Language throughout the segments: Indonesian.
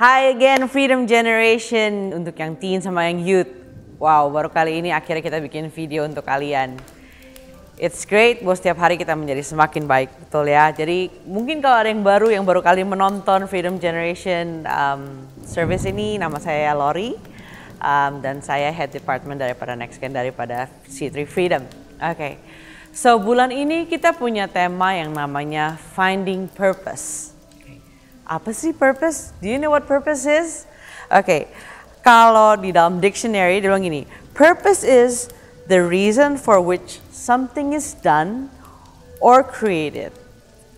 Hi again Freedom Generation untuk yang teen sama yang youth. Wow, baru kali ini akhirnya kita bikin video untuk kalian. It's great bahwa setiap hari kita menjadi semakin baik, betul ya. Jadi mungkin kalau ada yang baru kali menonton Freedom Generation service ini, nama saya Lori. Dan saya head department daripada NextGen daripada C3 Freedom. Oke, so bulan ini kita punya tema yang namanya Finding Purpose. Apa sih purpose? Do you know what purpose is? Oke, kalau di dalam dictionary dia bilang gini, purpose is the reason for which something is done or created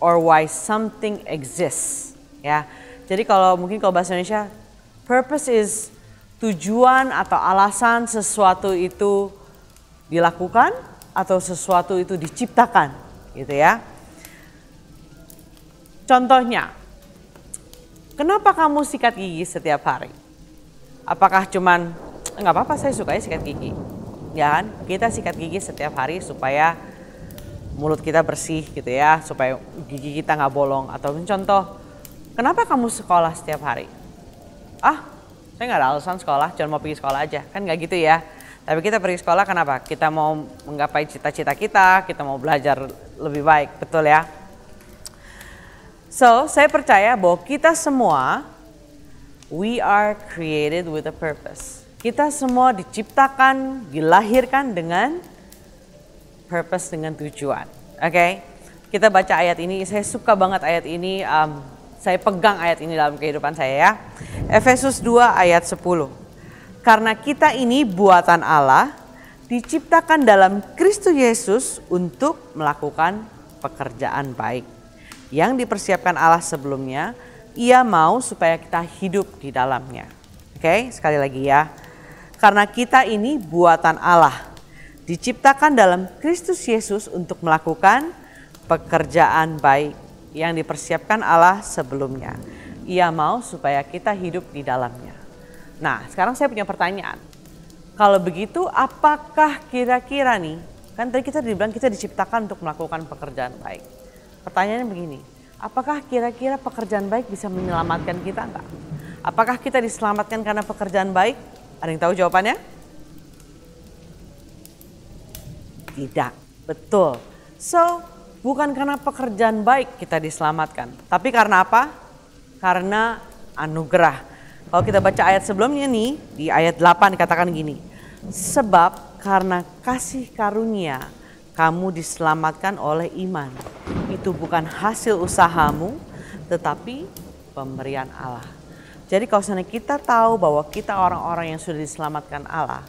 or why something exists. Ya, jadi mungkin kalau bahasa Indonesia, purpose is tujuan atau alasan sesuatu itu dilakukan atau sesuatu itu diciptakan, gitu ya. Contohnya, kenapa kamu sikat gigi setiap hari? Apakah cuman, nggak apa-apa saya suka sikat gigi. Ya kan, kita sikat gigi setiap hari supaya mulut kita bersih gitu ya, supaya gigi kita nggak bolong. Atau contoh, kenapa kamu sekolah setiap hari? Saya nggak ada alasan sekolah, cuma mau pergi sekolah aja. Kan nggak gitu ya. Tapi kita pergi sekolah kenapa? Kita mau menggapai cita-cita kita mau belajar lebih baik, betul ya? So, saya percaya bahwa kita semua, we are created with a purpose. Kita semua diciptakan, dilahirkan dengan purpose, dengan tujuan. Oke, kita baca ayat ini, saya suka banget ayat ini, saya pegang ayat ini dalam kehidupan saya ya. Efesus 2 ayat 10. Karena kita ini buatan Allah, diciptakan dalam Kristus Yesus untuk melakukan pekerjaan baik yang dipersiapkan Allah sebelumnya. Ia mau supaya kita hidup di dalamnya. Oke, sekali lagi ya. Karena kita ini buatan Allah, diciptakan dalam Kristus Yesus untuk melakukan pekerjaan baik yang dipersiapkan Allah sebelumnya. Ia mau supaya kita hidup di dalamnya. Nah, sekarang saya punya pertanyaan. Kalau begitu, apakah kira-kira nih, kan tadi kita dibilang kita diciptakan untuk melakukan pekerjaan baik. Pertanyaannya begini, apakah kira-kira pekerjaan baik bisa menyelamatkan kita enggak? Apakah kita diselamatkan karena pekerjaan baik? Ada yang tahu jawabannya? Tidak, betul. So, bukan karena pekerjaan baik kita diselamatkan. Tapi karena apa? Karena anugerah. Kalau kita baca ayat sebelumnya nih, di ayat 8 dikatakan gini. Sebab karena kasih karunia kamu diselamatkan oleh iman. Itu bukan hasil usahamu, tetapi pemberian Allah. Jadi kalau misalnya kita tahu bahwa kita orang-orang yang sudah diselamatkan Allah,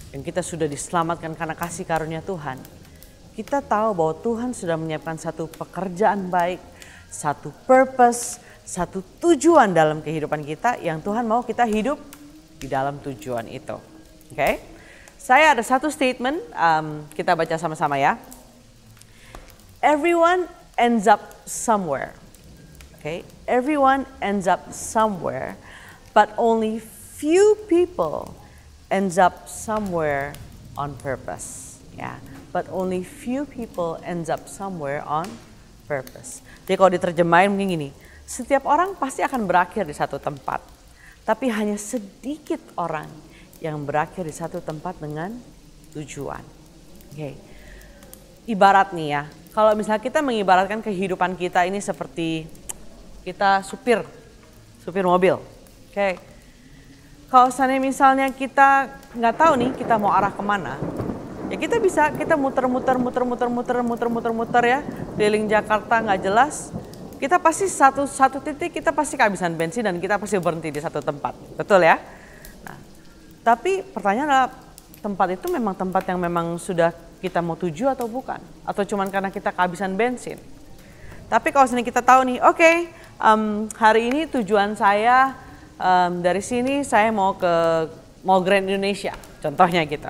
yang kita sudah diselamatkan karena kasih karunia Tuhan, kita tahu bahwa Tuhan sudah menyiapkan satu pekerjaan baik, satu purpose, satu tujuan dalam kehidupan kita yang Tuhan mau kita hidup di dalam tujuan itu. Oke? Saya ada satu statement, kita baca sama-sama ya. Everyone ends up somewhere. Okay? Everyone ends up somewhere, but only few people ends up somewhere on purpose. Yeah. But only few people ends up somewhere on purpose. Jadi kalau diterjemahin mungkin gini, setiap orang pasti akan berakhir di satu tempat, tapi hanya sedikit orang yang berakhir di satu tempat dengan tujuan. Okay. Ibarat nih ya, kalau misalnya kita mengibaratkan kehidupan kita ini seperti kita supir mobil. Okay. Kalau misalnya kita nggak tahu nih kita mau arah kemana, ya kita muter-muter ya, keliling Jakarta nggak jelas. Kita pasti satu titik kita pasti kehabisan bensin dan kita pasti berhenti di satu tempat, betul ya? Nah, tapi pertanyaan adalah tempat itu memang tempat yang memang sudah kita mau tuju atau bukan? Atau cuman karena kita kehabisan bensin? Tapi kalau sini kita tahu nih, oke, hari ini tujuan saya dari sini saya mau ke Mall Grand Indonesia, contohnya gitu.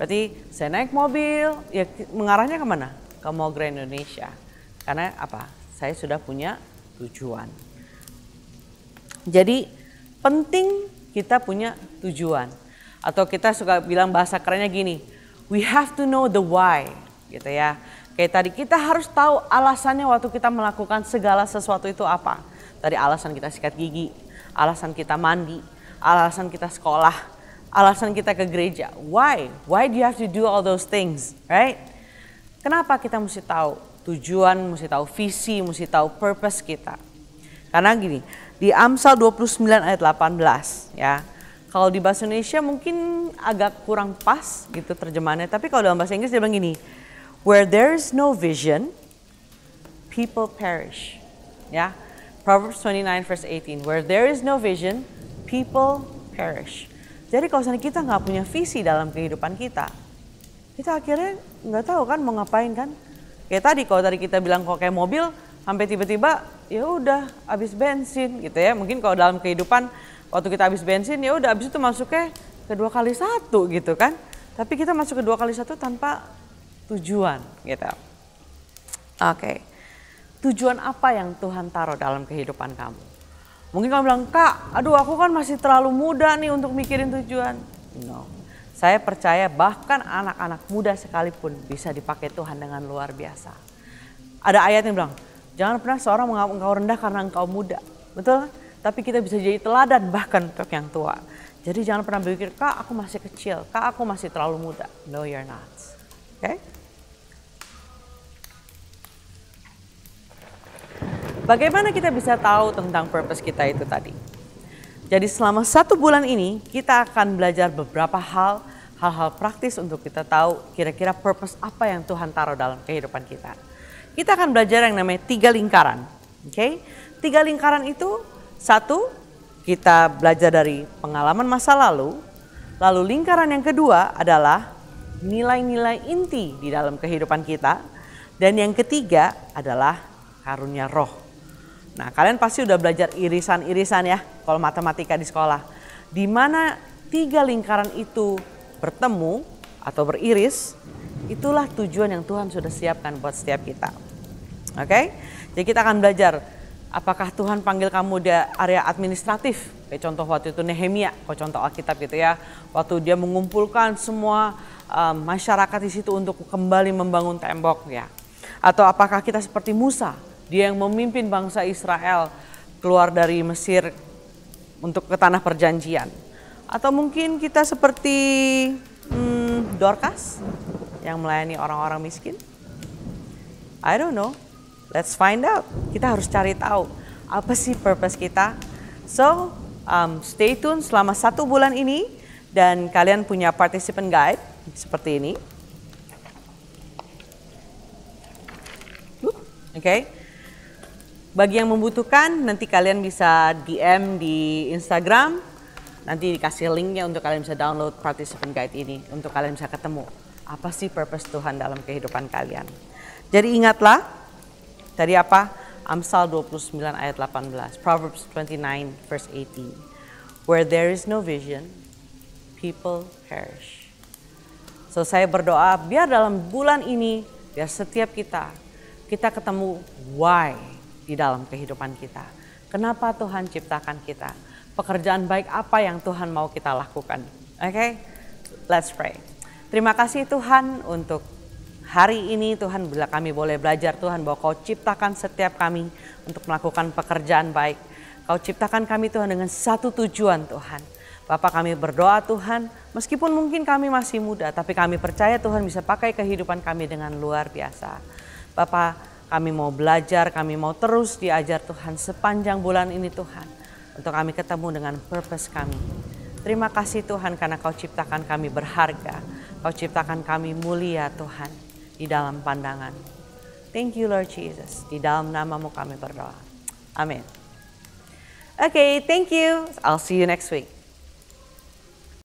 Berarti saya naik mobil, ya mengarahnya kemana? Ke Mall Grand Indonesia. Karena apa? Saya sudah punya tujuan. Jadi penting kita punya tujuan. Atau kita suka bilang bahasa kerennya gini, we have to know the why, gitu ya. Kayak tadi kita harus tahu alasannya waktu kita melakukan segala sesuatu itu apa. Tadi alasan kita sikat gigi, alasan kita mandi, alasan kita sekolah, alasan kita ke gereja. Why? Why do you have to do all those things, right? Kenapa kita mesti tahu tujuan, mesti tahu visi, mesti tahu purpose kita? Karena gini, di Amsal 29 ayat 18 ya. Kalau di bahasa Indonesia mungkin agak kurang pas gitu terjemahannya, tapi kalau dalam bahasa Inggris dia bilang gini, where there is no vision, people perish. Ya. Proverbs 29 verse 18, where there is no vision, people perish. Jadi kalau misalnya kita nggak punya visi dalam kehidupan kita akhirnya nggak tahu kan mau ngapain kan. Kayak tadi, kalau tadi kita bilang kok kayak mobil, sampai tiba-tiba ya udah habis bensin gitu ya. Mungkin kalau dalam kehidupan waktu kita habis bensin ya udah habis itu masuknya ke 2x1 gitu kan. Tapi kita masuk ke 2x1 tanpa tujuan gitu. Oke. Tujuan apa yang Tuhan taruh dalam kehidupan kamu? Mungkin kamu bilang, Kak, aduh aku kan masih terlalu muda nih untuk mikirin tujuan. No. Saya percaya bahkan anak-anak muda sekalipun bisa dipakai Tuhan dengan luar biasa. Ada ayat yang bilang, jangan pernah seorang menganggap engkau rendah karena engkau muda. Betul kan? Tapi kita bisa jadi teladan bahkan untuk yang tua. Jadi jangan pernah berpikir, Kak aku masih kecil, Kak aku masih terlalu muda. No, you're not. Oke? Bagaimana kita bisa tahu tentang purpose kita itu tadi? Jadi selama 1 bulan ini kita akan belajar beberapa hal-hal praktis untuk kita tahu kira-kira purpose apa yang Tuhan taruh dalam kehidupan kita. Kita akan belajar yang namanya 3 lingkaran. Oke? 3 lingkaran itu, 1, kita belajar dari pengalaman masa lalu. Lalu lingkaran yang kedua adalah nilai-nilai inti di dalam kehidupan kita. Dan yang ketiga adalah karunia roh. Nah, kalian pasti udah belajar irisan-irisan ya kalau matematika di sekolah. Di mana 3 lingkaran itu bertemu atau beriris, itulah tujuan yang Tuhan sudah siapkan buat setiap kita. Oke? Jadi kita akan belajar apakah Tuhan panggil kamu di area administratif. Kayak contoh waktu itu Nehemia, kalau contoh Alkitab gitu ya. Waktu dia mengumpulkan semua masyarakat di situ untuk kembali membangun tembok ya. Atau apakah kita seperti Musa, dia yang memimpin bangsa Israel keluar dari Mesir untuk ke tanah perjanjian. Atau mungkin kita seperti Dorcas yang melayani orang-orang miskin. I don't know. Let's find out. Kita harus cari tahu apa sih purpose kita. So, stay tune selama 1 bulan ini dan kalian punya participant guide seperti ini. Oke. Bagi yang membutuhkan, nanti kalian bisa DM di Instagram. Nanti dikasih linknya untuk kalian bisa download participant guide ini. Untuk kalian bisa ketemu apa sih purpose Tuhan dalam kehidupan kalian. Jadi ingatlah, tadi apa? Amsal 29 ayat 18. Proverbs 29 verse 18. Where there is no vision, people perish. So saya berdoa biar dalam bulan ini, biar setiap kita ketemu why di dalam kehidupan kita. Kenapa Tuhan ciptakan kita? Pekerjaan baik apa yang Tuhan mau kita lakukan? Oke? Let's pray. Terima kasih Tuhan untuk hari ini Tuhan, bila kami boleh belajar Tuhan bahwa Kau ciptakan setiap kami untuk melakukan pekerjaan baik. Kau ciptakan kami Tuhan dengan satu tujuan Tuhan. Bapak kami berdoa Tuhan, meskipun mungkin kami masih muda, tapi kami percaya Tuhan bisa pakai kehidupan kami dengan luar biasa. Bapak, kami mau belajar, kami mau terus diajar Tuhan sepanjang bulan ini Tuhan. Untuk kami ketemu dengan purpose kami. Terima kasih Tuhan karena Kau ciptakan kami berharga. Kau ciptakan kami mulia Tuhan di dalam pandangan. Thank you Lord Jesus. Di dalam nama-Mu kami berdoa. Amin. Okay, thank you. I'll see you next week.